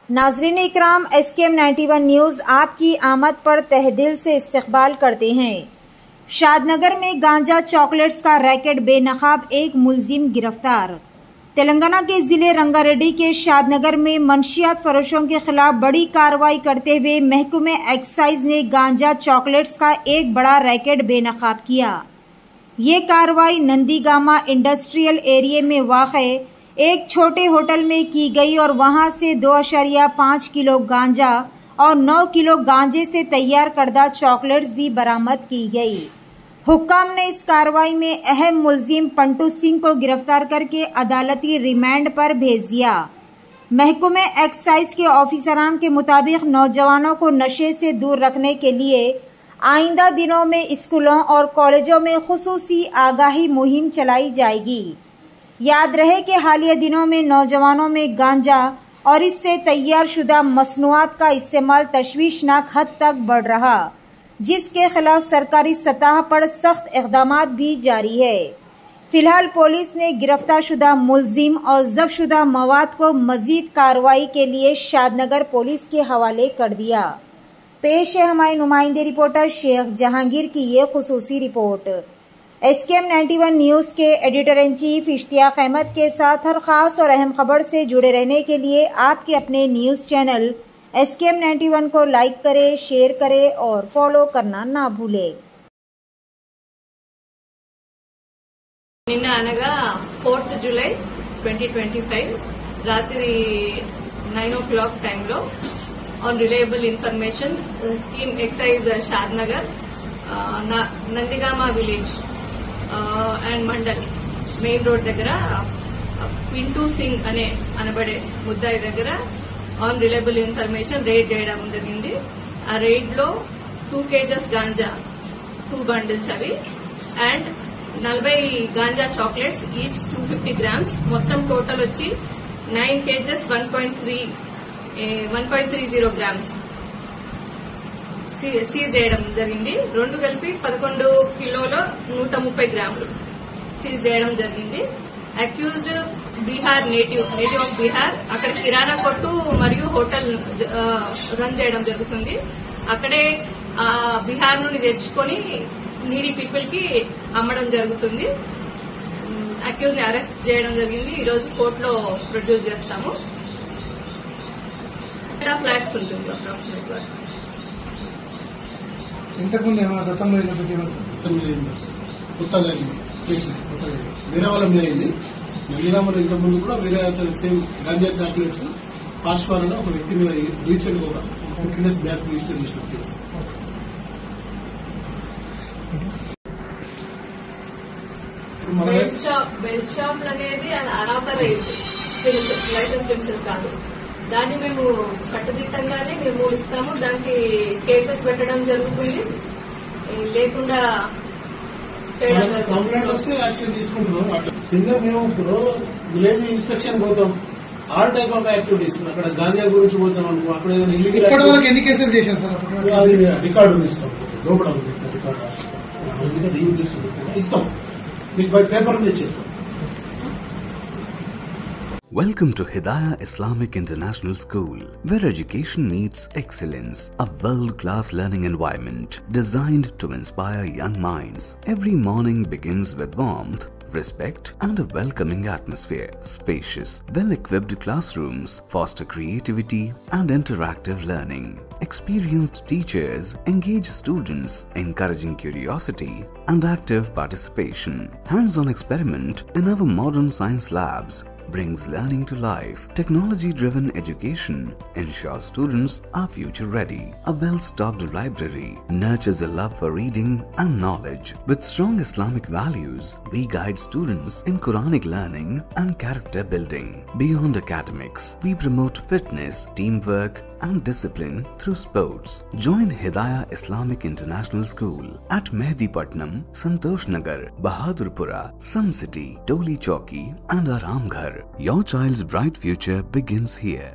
नाज़रीन इकराम, SKM 91 news आपकी आमद पर तहेदिल से इस्तकबाल करते हैं। शादनगर में गांजा चॉकलेट्स का रैकेट बेनकाब एक मुलजिम गिरफ्तार। तेलंगाना के जिले रंगारेड्डी के शादनगर में मंशियात फरोशों के खिलाफ बड़ी कार्रवाई करते हुए महकमे एक्साइज ने गांजा चॉकलेट्स का एक बड़ा रैकेट बेनकाब किया। ये कार्रवाई नंदीगामा इंडस्ट्रियल एरिया में वाक़े एक छोटे होटल में की गई और वहां से 2.5 किलो गांजा और 9 किलो गांजे से तैयार करदा चॉकलेट्स भी बरामद की गई। हुक्काम ने इस कार्रवाई में अहम मुलजिम पंटू सिंह को गिरफ्तार करके अदालती रिमांड पर भेज दिया। महकमे एक्साइज के ऑफिसरान के मुताबिक नौजवानों को नशे से दूर रखने के लिए आइंदा दिनों में स्कूलों और कॉलेजों में खुसूसी आगाही मुहिम चलाई जाएगी। याद रहे कि हालिया दिनों में नौजवानों में गांजा और इससे तैयार शुदा मसनूआत का इस्तेमाल तशवीशनाक हद तक बढ़ रहा, जिसके खिलाफ सरकारी सतह पर सख्त इक़दामात भी जारी है। फिलहाल पुलिस ने गिरफ्तार शुदा मुलजिम और जब्त शुदा मवाद को मजीद कार्रवाई के लिए शादनगर पुलिस के हवाले कर दिया। पेश है हमारे नुमाइंदे रिपोर्टर शेख जहांगीर की ये खुसूसी रिपोर्ट। SKM 91 न्यूज़ के editor in chief Ishtiaq Ahmed के साथ हर खास और अहम खबर से जुड़े रहने के लिए आपके अपने न्यूज़ चैनल SKM 91 को लाइक करें, शेयर करें और फॉलो करना ना भूलें। నిన్న అనగా 4th జూలై 2025 రాత్రి 9 o'clock టైంలో on reliable information team excise Shadnagar Nandigama village and mandal main road దగ్గర పింటూ సింగ్ అనబడే ముద్దాయి దగ్గర ఆన్ రిలయబుల్ ఇన్ఫర్మేషన్ రైడ్ చేయడం జరిగింది। ఆ రైడ్ లో 2 kgs గాంజా 2 bundles అవి and 40 ganja chocolates each 250 grams మొత్తం టోటల్ వచ్చి 9 kgs 1.30 grams సీజ్ చేయడం జరిగింది। రెండు కలిపి 11 కిలోల 130 గ్రాములు సీజ్ చేయడం జరిగింది। Accused Bihar native of Bihar, అక్కడ కిరాణా కొట్టు మరియు హోటల్ రన్ చేయడం జరుగుతుంది। అక్కడే బీహార్ నుండి తెచ్చుకొని నీడీ పీపుల్ కి అమ్మడం జరుగుతుంది। అక్యూజ్ ని అరెస్ట్ చేయడం జరిగింది। ఈ రోజు కోర్టులో ప్రొడ్యూస్ చేస్తాము। ఫ్లాగ్స్ ఉంటుంది అప్రాక్సిమేట్ గా। ఇంతకుముందు గతంలో కొత్తగా వేరే వాళ్ళ మీద అయింది। నందిగామలో ఇంతకుముందు కూడా వేరే సేమ్ గాంజా చాక్లెట్స్ పాశ్వాన్ అనే ఒక వ్యక్తి మీద రీసెంట్ గా 15 days బ్యాక్ రిజిస్టర్ చేసిన కేసు। బెల్ట్ షాప్ అనేది అనాథరైజ్డ్ లైసెన్స్ ప్రిన్సెస్ కాదు, దాన్ని మేము కట్టుదిట్టంగానే నిర్మూలిస్తాము। దానికి కేసెస్ పెట్టడం జరుగుతుంది, లేకుండా చేయడం జరుగుతుంది। మేము ఇప్పుడు విలేజ్ ఇన్స్పెక్షన్ పోతాం, ఆల్ టైప్ ఆఫ్ యాక్టివిటీస్ అక్కడ గాంజా గురించి పోతాం అనుకో, అక్కడ ఏదైనా ఎన్ని కేసులు చేశారు సార్? అది రికార్డు ఇస్తాం, లోపల రికార్డు ఇస్తాం, మీకు బై పేపర్ మీద ఇచ్చేస్తాం। Welcome to Hidayah Islamic International School, where education meets excellence, a world-class learning environment designed to inspire young minds. Every morning begins with warmth, respect and a welcoming atmosphere. Spacious, well-equipped classrooms foster creativity and interactive learning. Experienced teachers engage students, encouraging curiosity and active participation. Hands-on experiment in our modern science labs brings learning to life. Technology-driven education ensures students are future-ready. A well-stocked library nurtures a love for reading and knowledge. With strong Islamic values, we guide students in Quranic learning and character building. Beyond academics, we promote fitness, teamwork, and discipline through sports. Join Hidayah Islamic International School at Mehdipatnam, Santosh Nagar, Bahadurpura, Sun City, Toli Chowki, and Aramghar. Your child's bright future begins here.